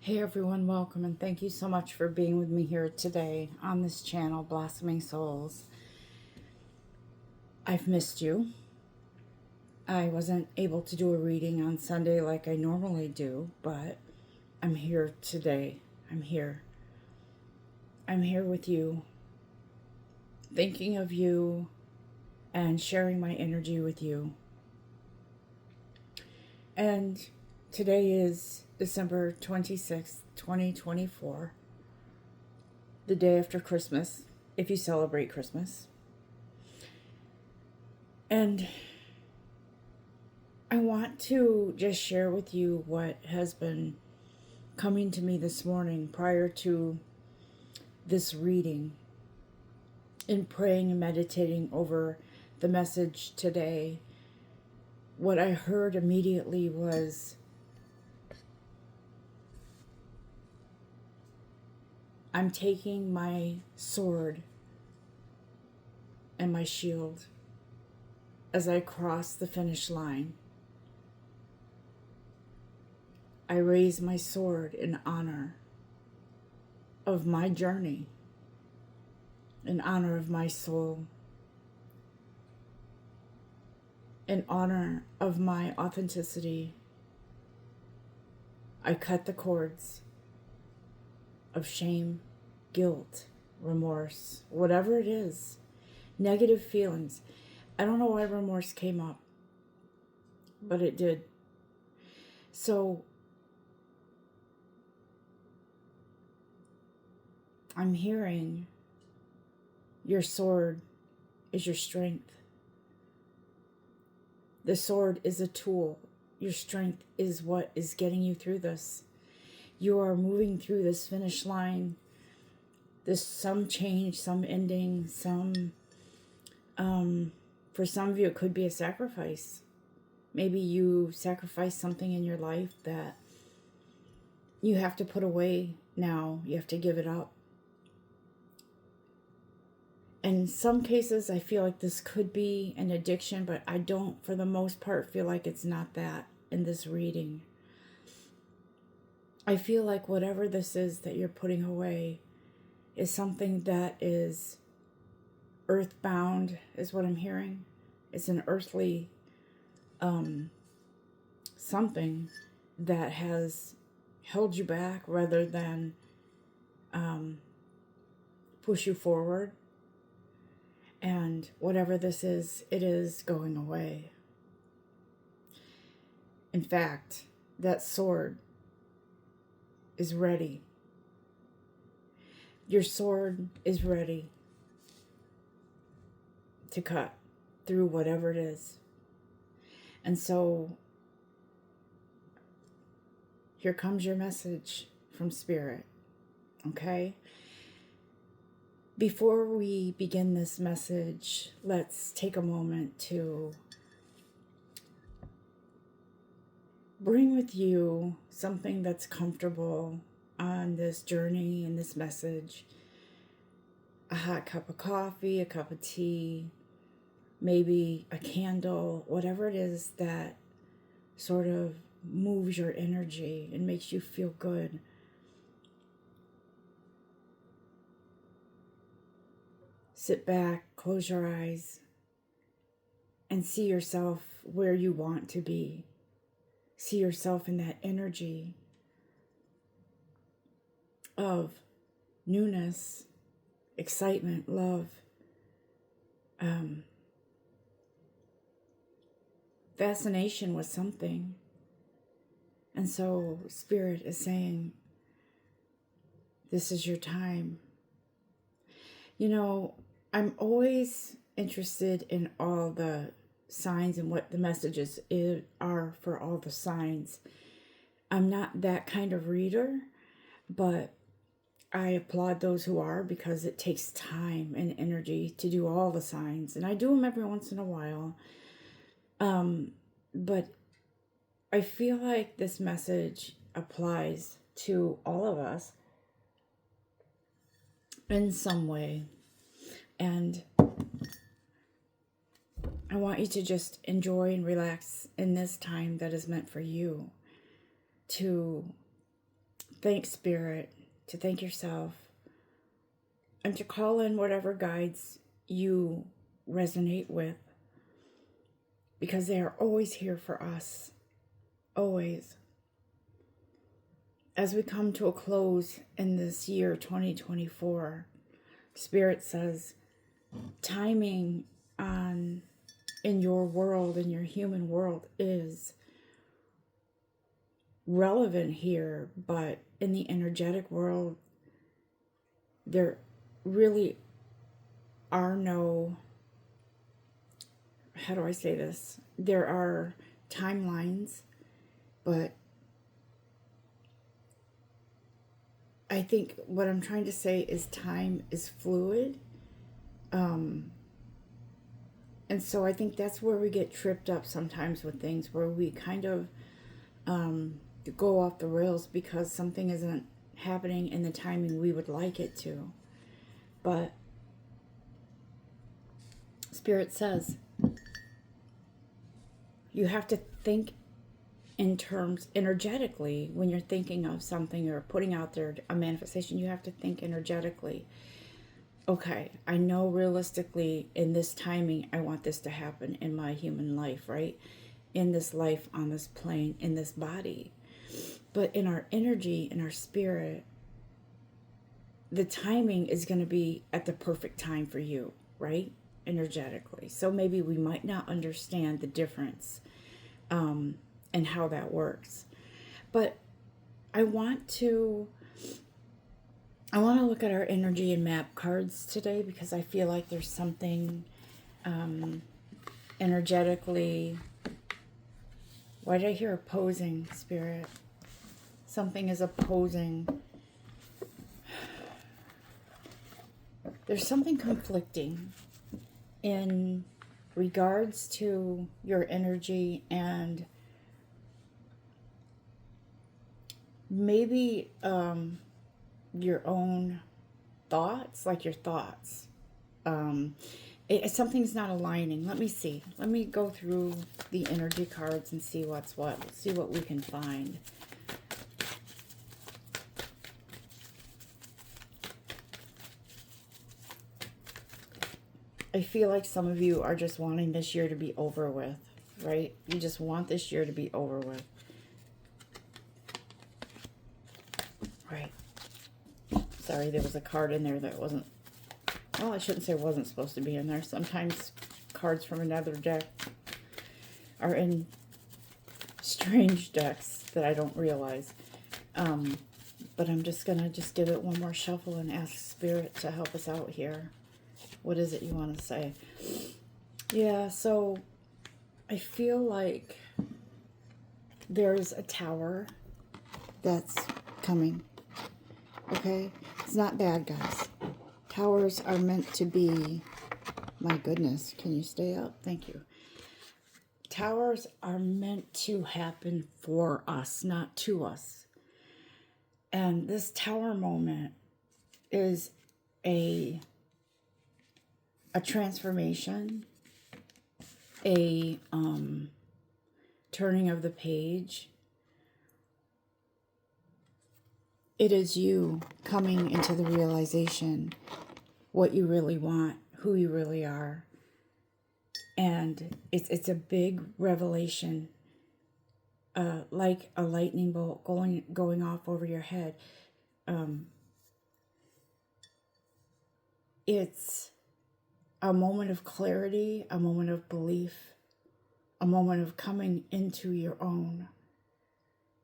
Hey everyone, welcome and thank you so much for being with me here today on this channel, Blossoming Souls. I've missed you. I wasn't able to do a reading on Sunday like I normally do, but I'm here today. I'm here. I'm here with you, thinking of you and sharing my energy with you. And today is December 26th, 2024, the day after Christmas, if you celebrate Christmas. And I want to just share with you what has been coming to me this morning prior to this reading, in praying and meditating over the message today. What I heard immediately was, I'm taking my sword and my shield as I cross the finish line. I raise my sword in honor of my journey, in honor of my soul, in honor of my authenticity. I cut the cords of shame, guilt, remorse, whatever it is, negative feelings. I don't know why remorse came up, but it did. So I'm hearing your sword is your strength. The sword is a tool. Your strength is what is getting you through this. You are moving through this finish line. There's some change, some ending, some, for some of you, it could be a sacrifice. Maybe you sacrifice something in your life that you have to put away now. You have to give it up. In some cases, I feel like this could be an addiction, but I don't, for the most part, feel like it's not that in this reading. I feel like whatever this is that you're putting away is something that is earthbound, is what I'm hearing. It's an earthly something that has held you back rather than push you forward. And whatever this is, it is going away. In fact, that sword is ready. Your sword is ready to cut through whatever it is. And so here comes your message from Spirit, okay? Before we begin this message, let's take a moment to bring with you something that's comfortable on this journey and this message. A hot cup of coffee, a cup of tea, maybe a candle, whatever it is that sort of moves your energy and makes you feel good. Sit back, close your eyes, and see yourself where you want to be. See yourself in that energy of newness, excitement, love, fascination with something. And so Spirit is saying, this is your time. You know, I'm always interested in all the signs and what the messages are for all the signs. I'm not that kind of reader, but I applaud those who are, because it takes time and energy to do all the signs. And I do them every once in a while. But I feel like this message applies to all of us in some way. And I want you to just enjoy and relax in this time that is meant for you, to thank Spirit, to thank yourself, and to call in whatever guides you resonate with, because they are always here for us. Always. As we come to a close in this year 2024, Spirit says timing in your world, in your human world, is relevant here, but in the energetic world, there really are no, how do I say this? There are timelines, but I think what I'm trying to say is time is fluid. And so I think that's where we get tripped up sometimes with things, where we kind of go off the rails because something isn't happening in the timing we would like it to. But Spirit says you have to think in terms energetically when you're thinking of something or putting out there a manifestation. You have to think energetically. Okay, I know realistically in this timing I want this to happen in my human life, right? In this life, on this plane, in this body. But in our energy, in our spirit, the timing is going to be at the perfect time for you, right? Energetically. So maybe we might not understand the difference and how that works. But I want to look at our energy and map cards today, because I feel like there's something energetically. Why did I hear opposing, Spirit? Something is opposing. There's something conflicting in regards to your energy and maybe your own thoughts, like your thoughts. Something's not aligning. Let me see. Let me go through the energy cards and see what's what. Let's see what we can find. I feel like some of you are just wanting this year to be over with, right? You just want this year to be over with. Right. Sorry, there was a card in there that wasn't, well, I shouldn't say wasn't supposed to be in there. Sometimes cards from another deck are in strange decks that I don't realize. But I'm just going to give it one more shuffle and ask Spirit to help us out here. What is it you want to say? Yeah, so I feel like there's a tower that's coming. Okay? It's not bad, guys. Towers are meant to be... My goodness, can you stay up? Thank you. Towers are meant to happen for us, not to us. And this tower moment is a transformation, a turning of the page. It is you coming into the realization what you really want, who you really are. And it's a big revelation, like a lightning bolt going off over your head. It's a moment of clarity, a moment of belief, a moment of coming into your own,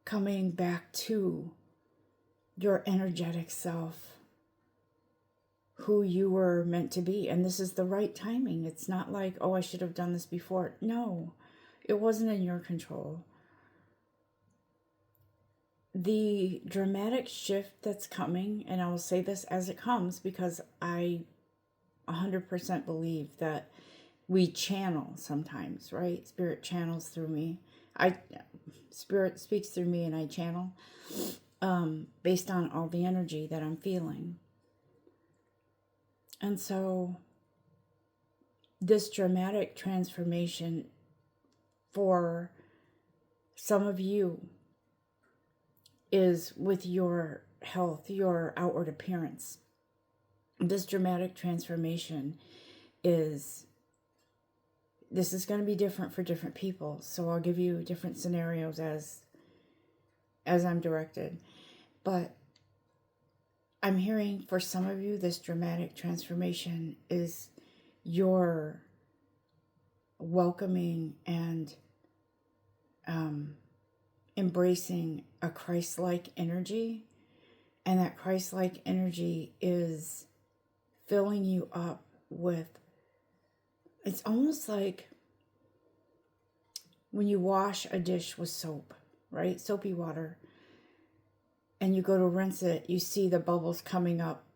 coming back to your energetic self, who you were meant to be. And this is the right timing. It's not like, oh, I should have done this before. No, it wasn't in your control. The dramatic shift that's coming, and I will say this as it comes because I 100% believe that we channel sometimes, right? Spirit channels through me. Spirit speaks through me and I channel based on all the energy that I'm feeling. And so this dramatic transformation for some of you is with your health, your outward appearance. This dramatic transformation is, this is going to be different for different people. So I'll give you different scenarios as I'm directed. But I'm hearing for some of you, this dramatic transformation is your welcoming and embracing a Christ-like energy. And that Christ-like energy is filling you up with, it's almost like when you wash a dish with soap, right? Soapy water. And you go to rinse it, you see the bubbles coming up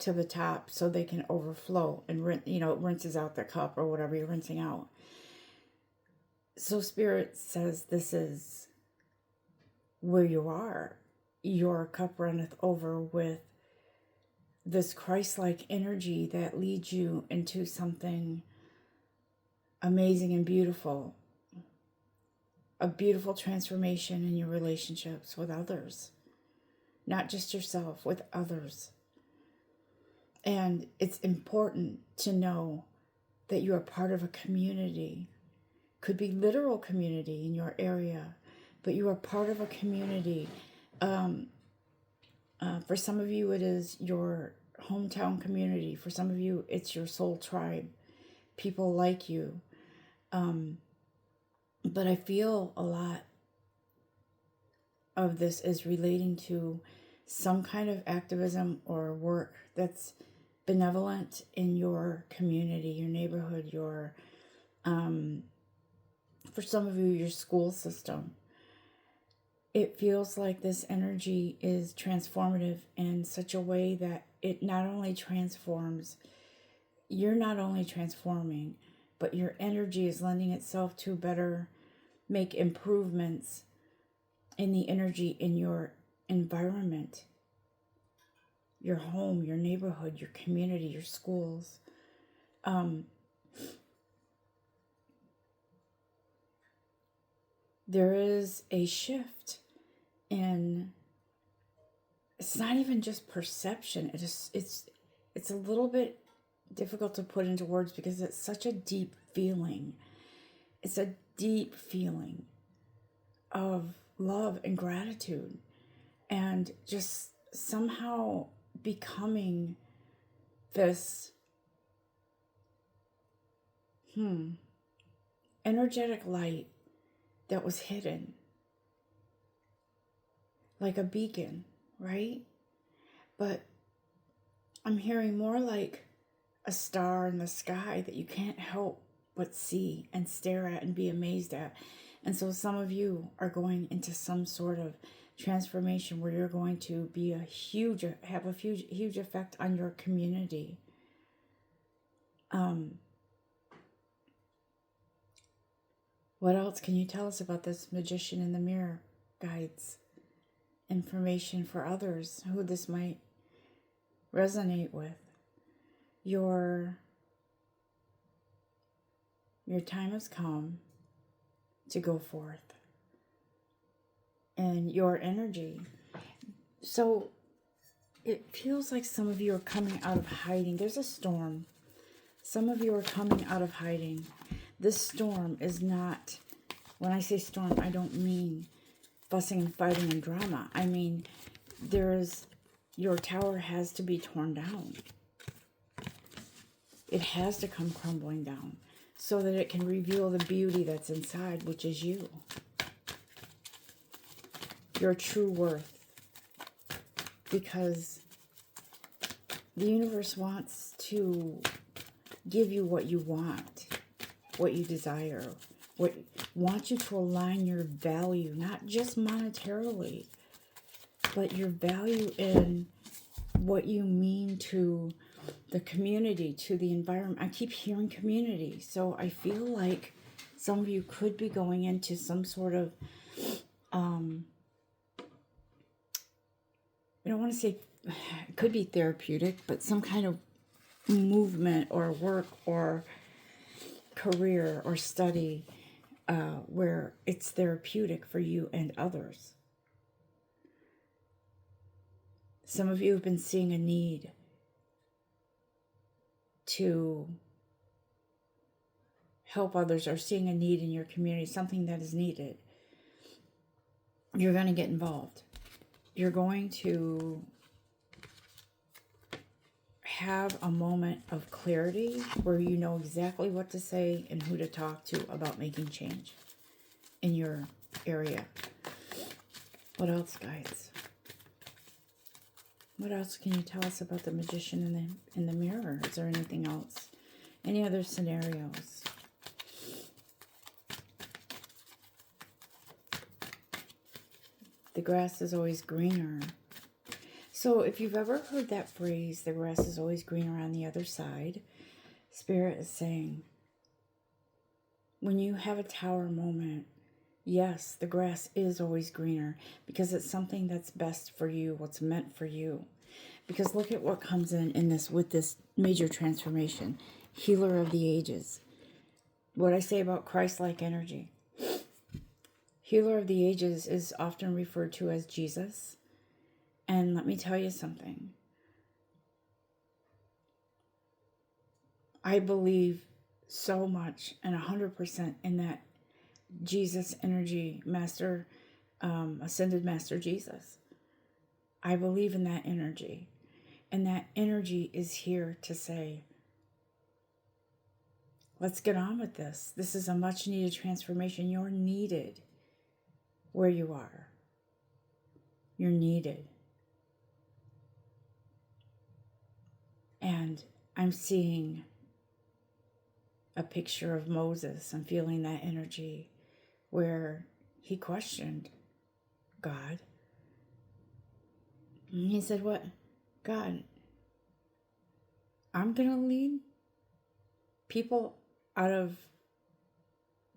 to the top so they can overflow and it rinses out the cup or whatever you're rinsing out. So Spirit says this is where you are. Your cup runneth over with this Christ-like energy that leads you into something amazing and beautiful. A beautiful transformation in your relationships with others. Not just yourself, with others. And it's important to know that you are part of a community. Could be literal community in your area, but you are part of a community. For some of you, it is your hometown community. For some of you, it's your soul tribe. People like you. But I feel a lot of this is relating to some kind of activism or work that's benevolent in your community, your neighborhood, your, for some of you, your school system. It feels like this energy is transformative in such a way that it not only transforms, you're not only transforming, but your energy is lending itself to better make improvements in the energy in your environment, your home, your neighborhood, your community, your schools. There is a shift in, it's not even just perception. It's a little bit difficult to put into words because it's such a deep feeling. It's a deep feeling of love and gratitude and just somehow becoming this energetic light that was hidden, like a beacon, right? But I'm hearing more like a star in the sky that you can't help but see and stare at and be amazed at. And so some of you are going into some sort of transformation where you're going to be have a huge effect on your community. What else can you tell us about this magician in the mirror guides? Information for others who this might resonate with. Your time has come to go forth. And your energy. So it feels like some of you are coming out of hiding. There's a storm. Some of you are coming out of hiding. This storm is not, when I say storm, I don't mean fussing and fighting and drama. I mean, your tower has to be torn down. It has to come crumbling down so that it can reveal the beauty that's inside, which is you. Your true worth. Because the universe wants to give you what you want, what you desire, wants you to align your value, not just monetarily, but your value in what you mean to the community, to the environment. I keep hearing community, so I feel like some of you could be going into some sort of, I don't want to say, it could be therapeutic, but some kind of movement or work or career or study where it's therapeutic for you and others. Some of you have been seeing a need to help others, or seeing a need in your community, something that is needed. You're going to get involved. You're going to have a moment of clarity where you know exactly what to say and who to talk to about making change in your area. What else, guys? What else can you tell us about the magician in the mirror? Is there anything else? Any other scenarios? The grass is always greener. So if you've ever heard that phrase, the grass is always greener on the other side, Spirit is saying, when you have a tower moment, yes, the grass is always greener because it's something that's best for you, what's meant for you. Because look at what comes in this with this major transformation. Healer of the ages. What I say about Christ-like energy. Healer of the ages is often referred to as Jesus. And let me tell you something. I believe so much and 100% in that Jesus energy, Master, Ascended Master Jesus. I believe in that energy. And that energy is here to say, let's get on with this. This is a much needed transformation. You're needed where you are. You're needed. And I'm seeing a picture of Moses. I'm feeling that energy where he questioned God. And he said, what? God, I'm going to lead people out of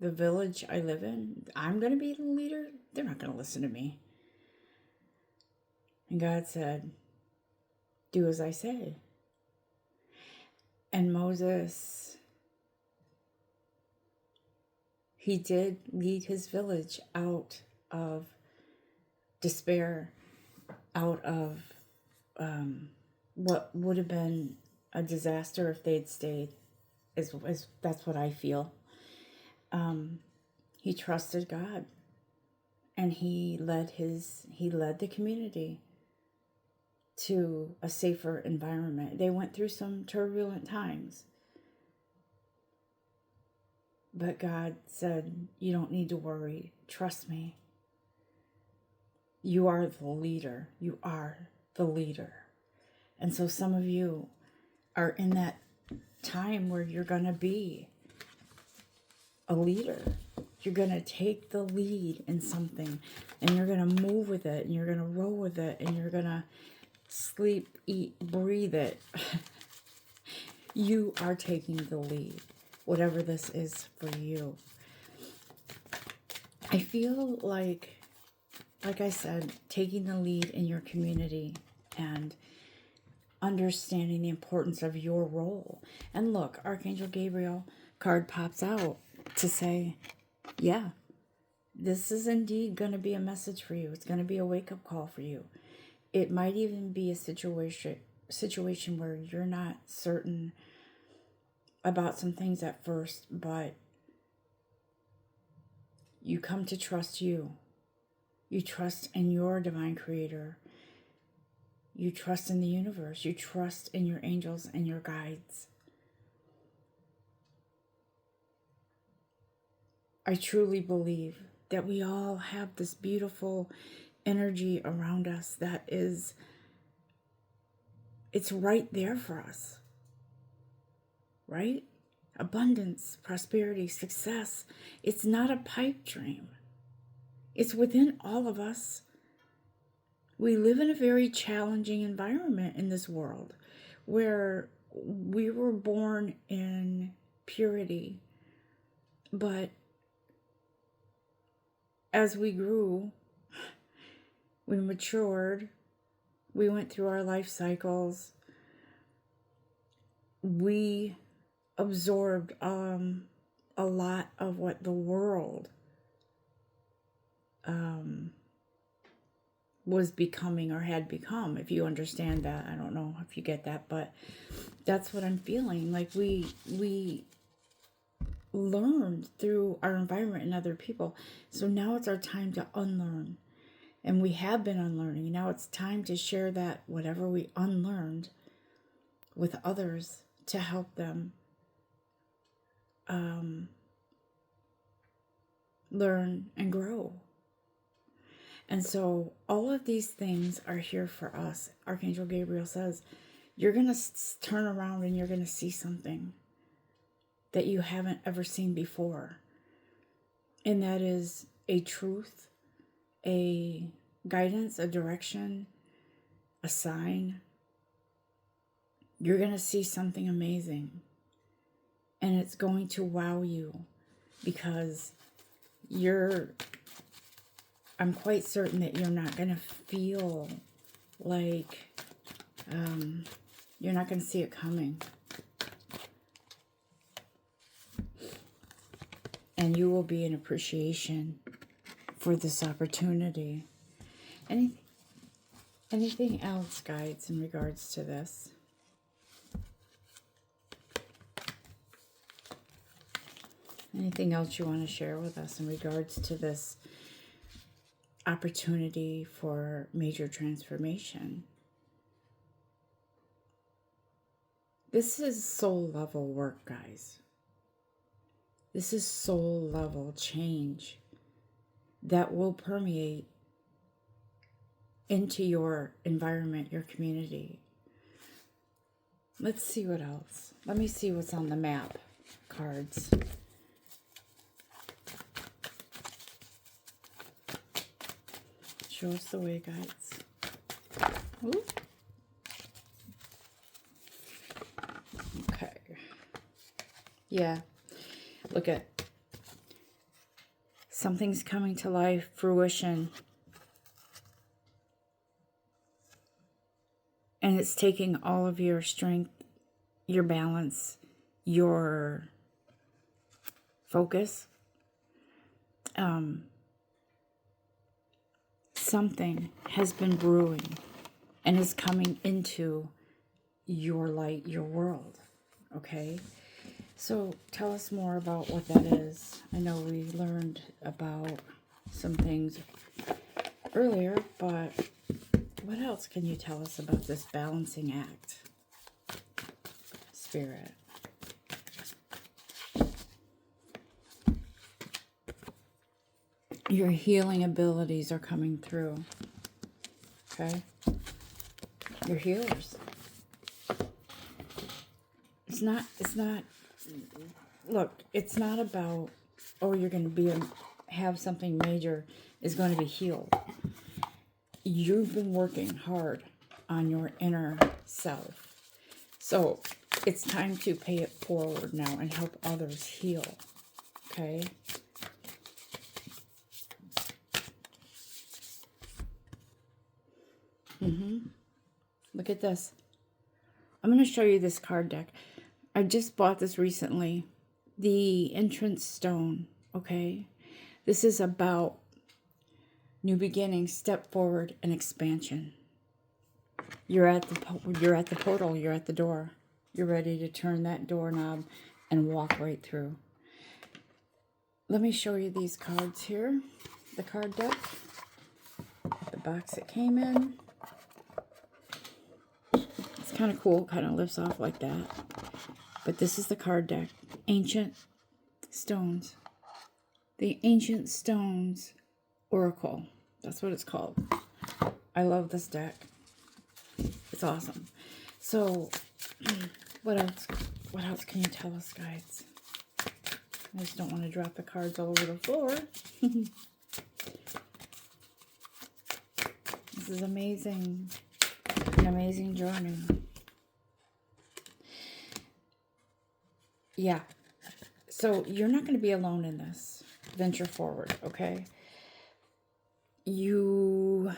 the village I live in. I'm going to be the leader. They're not going to listen to me. And God said, do as I say. And Moses, he did lead his village out of despair, out of what would have been a disaster if they'd stayed. Is that's what I feel. He trusted God, and he led the community to a safer environment. They went through some turbulent times, but God said, you don't need to worry. Trust me. You are the leader. You are the leader. And so some of you are in that time where you're going to be a leader. You're going to take the lead in something, and you're going to move with it, and you're going to roll with it, and you're going to sleep, eat, breathe it. You are taking the lead, whatever this is for you. I feel like I said, taking the lead in your community and understanding the importance of your role. And look, Archangel Gabriel card pops out to say, yeah, this is indeed going to be a message for you. It's going to be a wake-up call for you. It might even be a situation where you're not certain about some things at first, but you come to trust you. You trust in your divine creator. You trust in the universe. You trust in your angels and your guides. I truly believe that we all have this beautiful energy around us that is, it's right there for us, right? Abundance, prosperity, success. It's not a pipe dream. It's within all of us. We live in a very challenging environment in this world where we were born in purity, but as we grew, we matured, we went through our life cycles, we absorbed a lot of what the world was becoming or had become, if you understand that. I don't know if you get that, but that's what I'm feeling. Like we learned through our environment and other people. So now it's our time to unlearn. And we have been unlearning. Now it's time to share that whatever we unlearned with others to help them learn and grow. And so all of these things are here for us. Archangel Gabriel says, you're going to turn around and you're going to see something that you haven't ever seen before. And that is a truth, a guidance, a direction, a sign. You're going to see something amazing. And it's going to wow you because I'm quite certain that you're not going to feel like, you're not going to see it coming. And you will be in appreciation for this opportunity. Anything else, guides, in regards to this? Anything else you want to share with us in regards to this opportunity for major transformation? This is soul level work, guys. This is soul level change that will permeate into your environment, your community. Let's see what else. Let me see what's on the map cards. Show us the way, guides. Ooh. Okay. Yeah. Look at something's coming to life, fruition. And it's taking all of your strength, your balance, your focus. Something has been brewing and is coming into your light, your world. Okay? So tell us more about what that is. I know we learned about some things earlier, but what else can you tell us about this balancing act, Spirit? Your healing abilities are coming through. Okay? You're healers. It's not, look, it's not about, oh, you're going to have something major is going to be healed. You've been working hard on your inner self. So it's time to pay it forward now and help others heal. Okay? Look at this. I'm going to show you this card deck. I just bought this recently. The Entrance Stone. Okay? This is about new beginnings, step forward, and expansion. You're at the portal. You're at the door. You're ready to turn that doorknob and walk right through. Let me show you these cards here. The card deck. The box it came in. It's kind of cool. Kind of lifts off like that. But this is the card deck. Ancient Stones. The Ancient Stones Oracle. That's what it's called. I love this deck. It's awesome. So, what else can you tell us, guides? I just don't want to drop the cards all over the floor. This is amazing. An amazing journey. Yeah. So, you're not going to be alone in this. Venture forward, okay?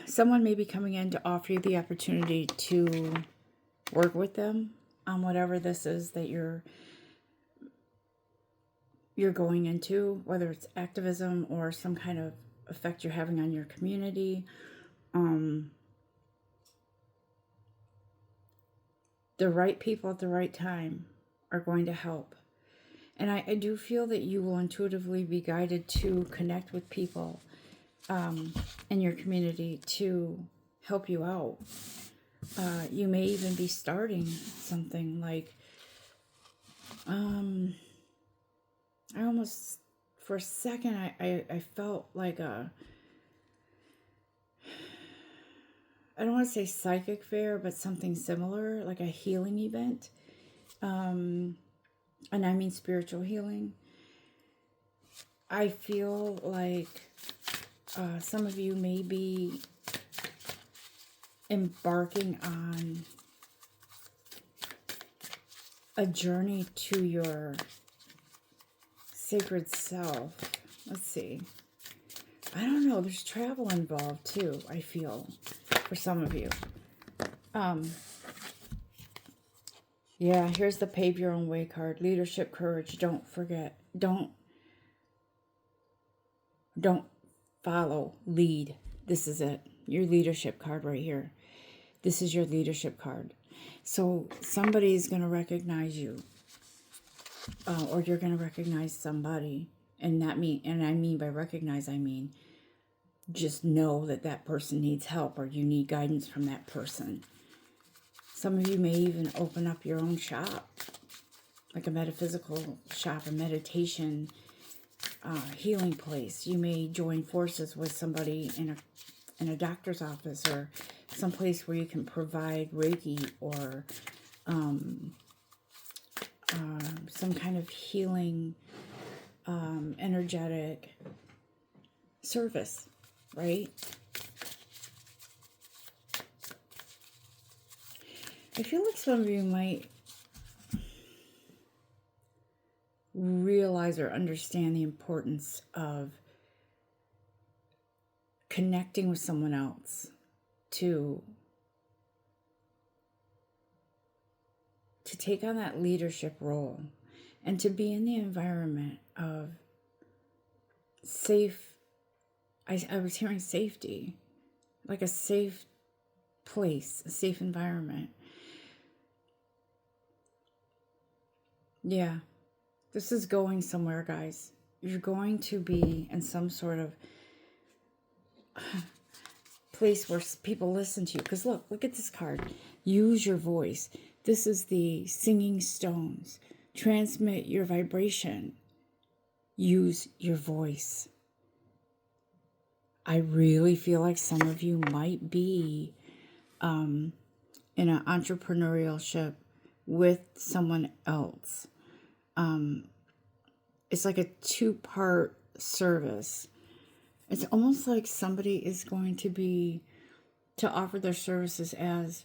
Someone may be coming in to offer you the opportunity to work with them on whatever this is that you're going into, whether it's activism or some kind of effect you're having on your community, the right people at the right time are going to help. And I do feel that you will intuitively be guided to connect with people in your community to help you out. You may even be starting something like, I almost, for a second, I felt like I don't want to say psychic fair, but something similar, like a healing event. And I mean spiritual healing. I feel like some of you may be embarking on a journey to your sacred self. Let's see. I don't know. There's travel involved too, I feel, for some of you. Yeah, here's the Pave Your Own Way card. Leadership, courage. Don't forget. Don't follow. Lead. This is it. Your leadership card right here. This is your leadership card. So somebody's going to recognize you. Or you're going to recognize somebody. And I mean by recognize, I mean just know that that person needs help or you need guidance from that person. Some of you may even open up your own shop, like a metaphysical shop, a meditation healing place. You may join forces with somebody in a doctor's office or someplace where you can provide Reiki or some kind of healing, energetic service, right? I feel like some of you might realize or understand the importance of connecting with someone else to take on that leadership role and to be in the environment of safe. I was hearing safety, like a safe place, a safe environment. Yeah, this is going somewhere, guys. You're going to be in some sort of place where people listen to you. Because look at this card. Use your voice. This is the singing stones. Transmit your vibration. Use your voice. I really feel like some of you might be in an entrepreneurship with someone else. It's like a two-part service. It's almost like somebody is going to offer their services as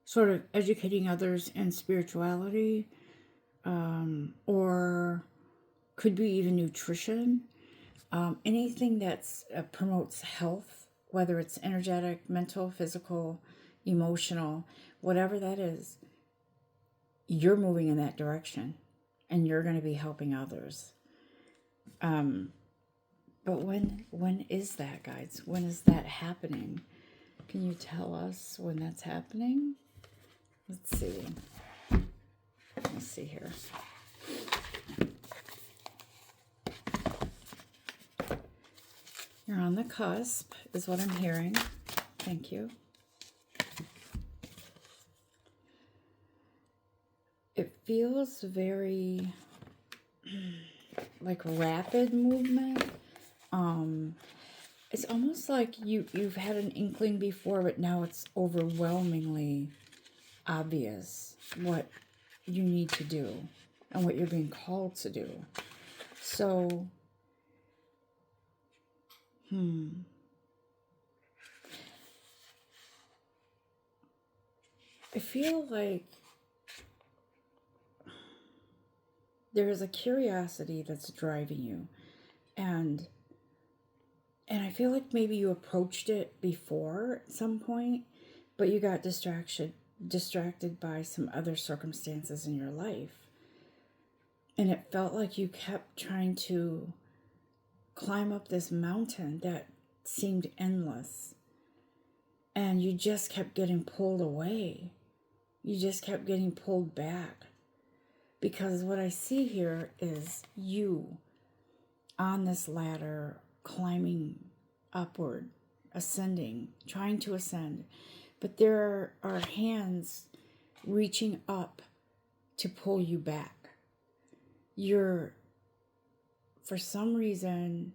sort of educating others in spirituality, or could be even nutrition. Anything that promotes health, whether it's energetic, mental, physical, emotional, whatever that is, you're moving in that direction and you're going to be helping others. But when is that, guys? When is that happening? Can you tell us when that's happening? Let's see. Let's see here. You're on the cusp, is what I'm hearing. Thank you. It feels very like rapid movement. It's almost like you've had an inkling before, but now it's overwhelmingly obvious what you need to do and what you're being called to do. So, I feel like there is a curiosity that's driving you, and I feel like maybe you approached it before at some point, but you got distracted by some other circumstances in your life, and it felt like you kept trying to climb up this mountain that seemed endless. And you just kept getting pulled away. You just kept getting pulled back. Because what I see here is you on this ladder, climbing upward, ascending, trying to ascend. But there are hands reaching up to pull you back. For some reason,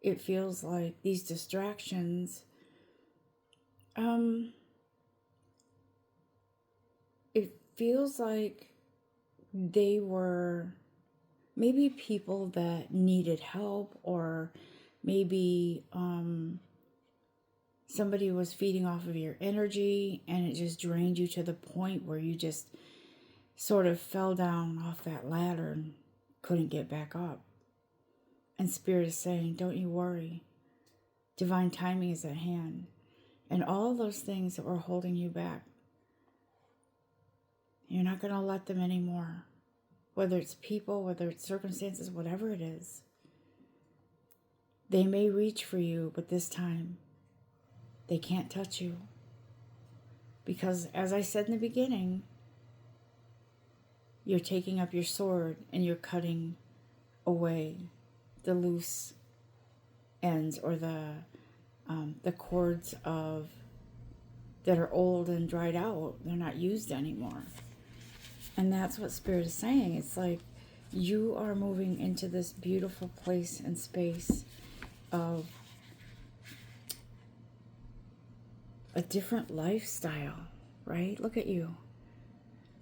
it feels like these distractions, it feels like they were maybe people that needed help, or maybe somebody was feeding off of your energy and it just drained you to the point where you just sort of fell down off that ladder and couldn't get back up. And Spirit is saying, don't you worry. Divine timing is at hand. And all those things that were holding you back, you're not going to let them anymore. Whether it's people, whether it's circumstances, whatever it is. They may reach for you, but this time, they can't touch you. Because as I said in the beginning, you're taking up your sword and you're cutting away the loose ends, or the cords that are old and dried out. They're not used anymore. And that's what Spirit is saying. It's like you are moving into this beautiful place and space of a different lifestyle, right? Look at you.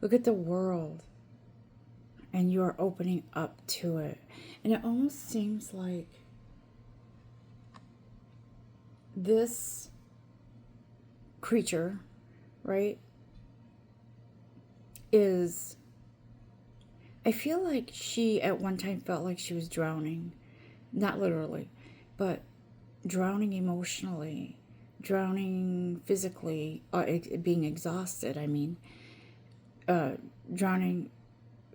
Look at the world. And you are opening up to it. And it almost seems like this creature, right, I feel like she at one time felt like she was drowning. Not literally, but drowning emotionally, drowning physically, being exhausted, drowning,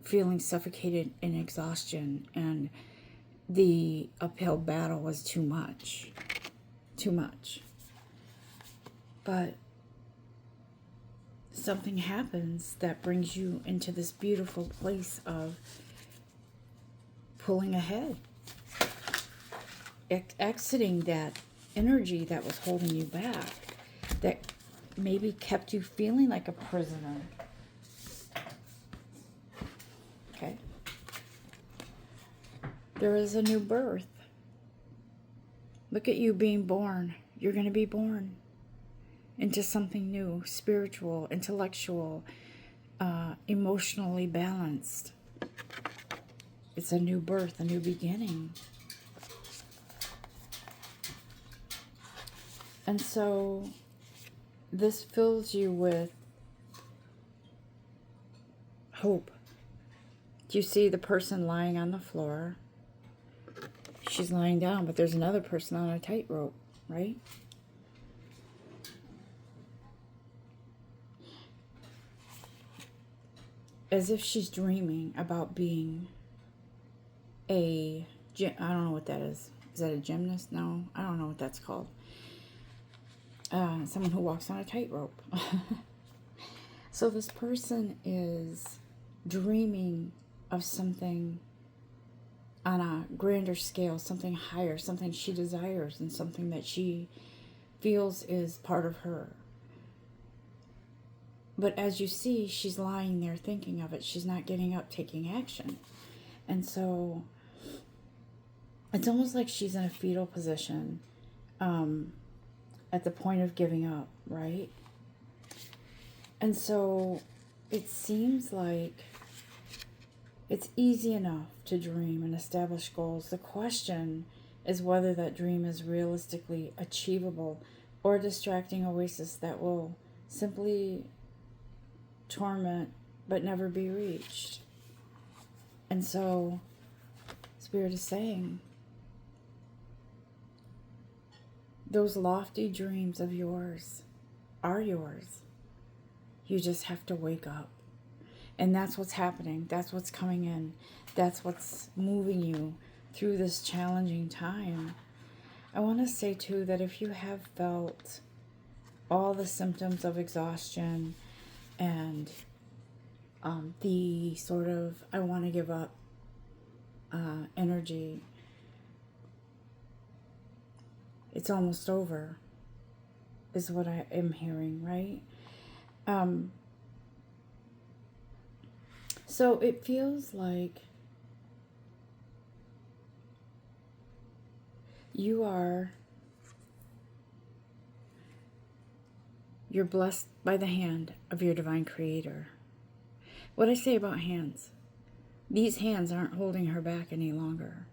feeling suffocated in exhaustion, and the uphill battle was too much. But something happens that brings you into this beautiful place of pulling ahead, exiting that energy that was holding you back, that maybe kept you feeling like a prisoner. Okay. There is a new birth. Look at you being born. You're going to be born into something new, spiritual, intellectual, emotionally balanced. It's a new birth, a new beginning. And so this fills you with hope. Do you see the person lying on the floor? She's lying down, but there's another person on a tightrope, right? As if she's dreaming about being I don't know what that is. Is that a gymnast? No, I don't know what that's called. Someone who walks on a tightrope. So this person is dreaming of something on a grander scale, something higher, something she desires, and something that she feels is part of her. But as you see, she's lying there thinking of it. She's not getting up, taking action. And so it's almost like she's in a fetal position at the point of giving up, right? And so it seems like it's easy enough to dream and establish goals. The question is whether that dream is realistically achievable or a distracting oasis that will simply torment but never be reached. And so Spirit is saying, those lofty dreams of yours are yours. You just have to wake up. And that's what's happening. That's what's coming in. That's what's moving you through this challenging time. I want to say too that if you have felt all the symptoms of exhaustion and the sort of I want to give up energy, it's almost over, is what I am hearing, right? So it feels like you're blessed by the hand of your divine creator. What I say about hands, these hands aren't holding her back any longer.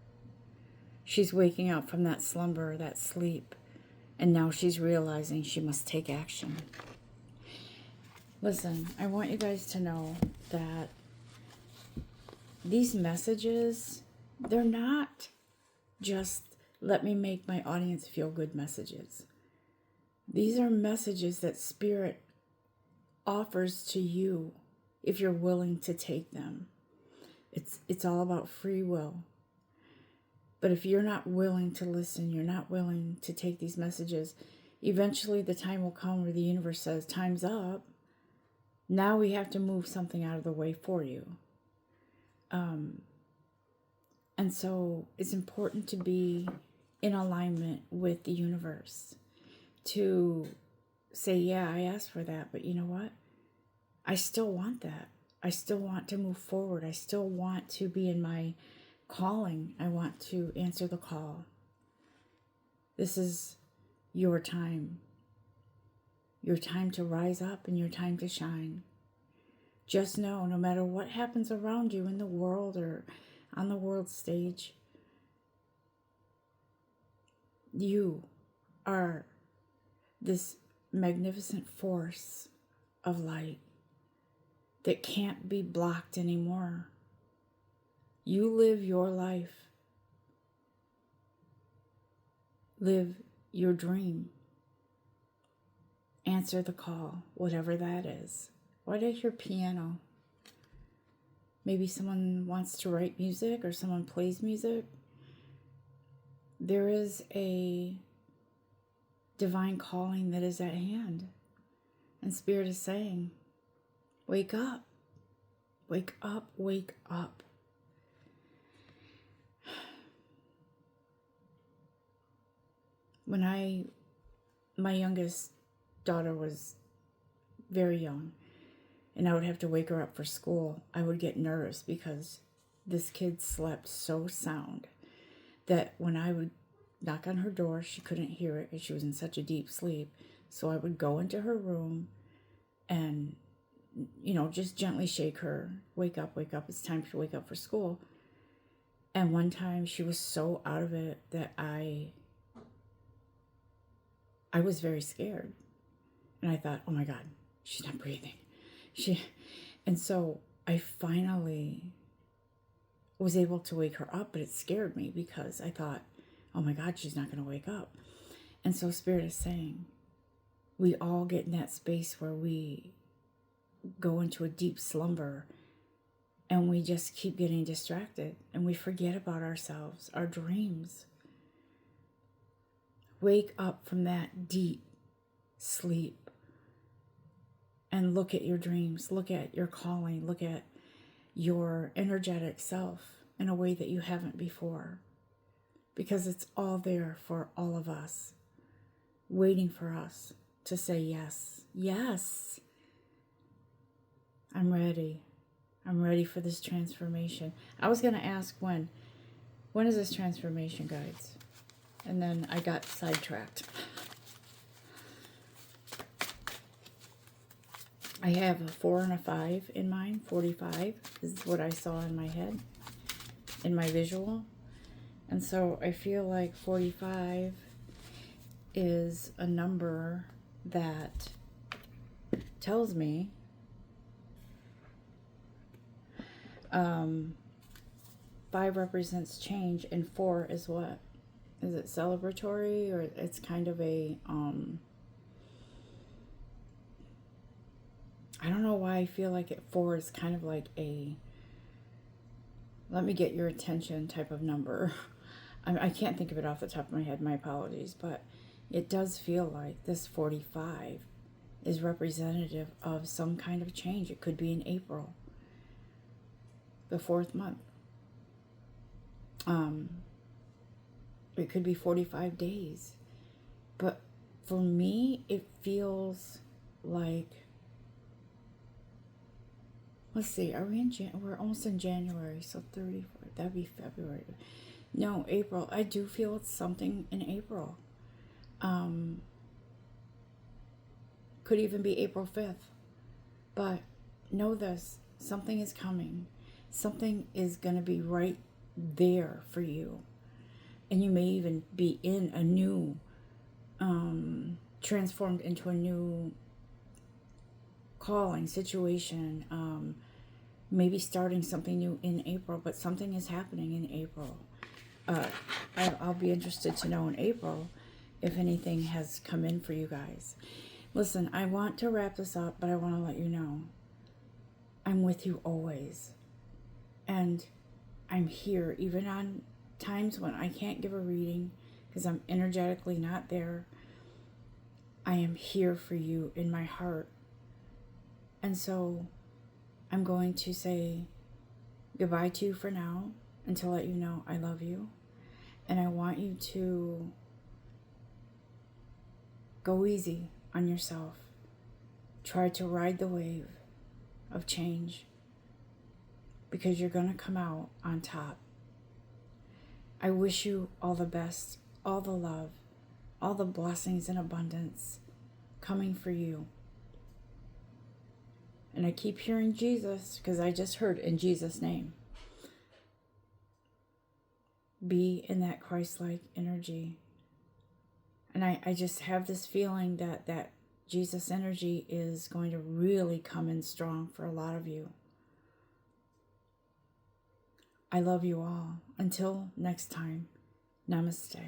She's waking up from that slumber, that sleep, and now she's realizing she must take action. Listen, I want you guys to know that these messages, they're not just let me make my audience feel good messages. These are messages that Spirit offers to you if you're willing to take them. It's all about free will. But if you're not willing to listen, you're not willing to take these messages, eventually the time will come where the universe says, time's up. Now we have to move something out of the way for you. And so it's important to be in alignment with the universe, to say, yeah, I asked for that, but you know what? I still want that. I still want to move forward. I still want to be in my calling. I want to answer the call. This is your time. Your time to rise up and your time to shine. Just know, no matter what happens around you in the world or on the world stage, you are this magnificent force of light that can't be blocked anymore. You live your life. Live your dream. Answer the call, whatever that is. Why did I hear piano? Maybe someone wants to write music or someone plays music. There is a divine calling that is at hand. And Spirit is saying, wake up. Wake up, wake up. When my youngest daughter was very young, and I would have to wake her up for school, I would get nervous because this kid slept so sound that when I would knock on her door, she couldn't hear it because she was in such a deep sleep. So I would go into her room and, just gently shake her. Wake up, it's time to wake up for school. And one time she was so out of it that I was very scared. And I thought, oh my God, she's not breathing. And so I finally was able to wake her up, but it scared me because I thought, oh my God, she's not going to wake up. And so Spirit is saying, we all get in that space where we go into a deep slumber and we just keep getting distracted and we forget about ourselves, our dreams. Wake up from that deep sleep and look at your dreams, look at your calling, look at your energetic self in a way that you haven't before. Because it's all there for all of us, waiting for us to say yes. Yes, I'm ready. I'm ready for this transformation. I was going to ask when is this transformation, guides? And then I got sidetracked. I have a 4 and a 5 in mind. 45 is what I saw in my head, in my visual. And so I feel like 45 is a number that tells me 5 represents change, and 4 is what? Is it celebratory, or it's kind of a I don't know why I feel like 4 is kind of like a let me get your attention type of number. I can't think of it off the top of my head, my apologies, but it does feel like this 45 is representative of some kind of change. It could be in April, the 4th month. It could be 45 days. But for me, it feels like, let's see, are we in we're almost in January, so 34, that'd be February. No, April. I do feel it's something in April. Could even be April 5th. But know this, something is coming. Something is going to be right there for you. And you may even be in a new, transformed into a new calling, situation, maybe starting something new in April, but something is happening in April. I'll be interested to know in April if anything has come in for you guys. Listen, I want to wrap this up, but I want to let you know I'm with you always. And I'm here even on times when I can't give a reading because I'm energetically not there. I am here for you in my heart. And so I'm going to say goodbye to you for now and to let you know I love you. And I want you to go easy on yourself. Try to ride the wave of change because you're going to come out on top. I wish you all the best, all the love, all the blessings and abundance coming for you. And I keep hearing Jesus because I just heard in Jesus' name. Be in that Christ-like energy. And I just have this feeling that Jesus energy is going to really come in strong for a lot of you. I love you all. Until next time, namaste.